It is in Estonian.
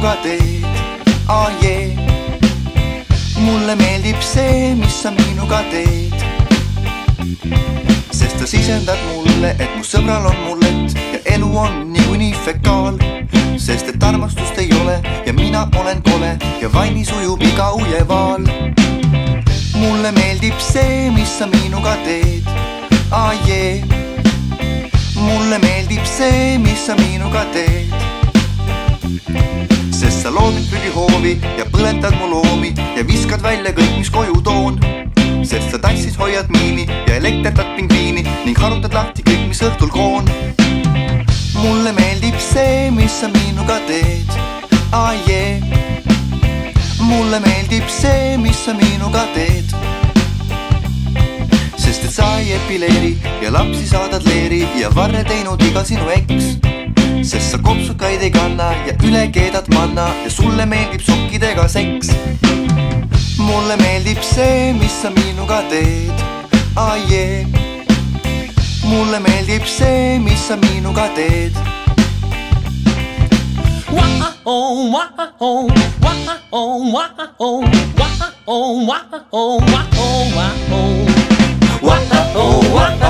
minuga teed, jee. Mulle meeldib see, mis sa minuga teed, sest sa sisendad mulle, et mu sõbral on mullet ja elu on niikuinii fekaal. Sest et armastust ei ole ja mina olen kole ja vainis ujub iga ujevaal. Mulle meeldib see, mis sa minuga teed, jee. Mulle meeldib see, mis sa minuga teed, sest sa loodid prügihoovi ja põletad mu loomi ja viskad välja kõik, mis koju toon. Sest sa tassis hoiad miini ja elekterdad pingviini ning harutad lahti kõik, mis õhtul koon. Mulle meeldib see, mis sa minuga teed, jee. Mulle meeldib see, mis sa minuga teed, sest et sa ei epileeri ja lapsi saadad leeri ja varre teinud iga sinu eks. Sest sa kopsukaid ei kanna ja üle keedad manna ja sulle meeldib sokkidega seks. Mulle meeldib see, mis sa minuga teed, jee. Mulle meeldib see, mis sa minuga teed. Wow, wow, wow, wow, wow, wow, wow, wow, wow, wow, wow.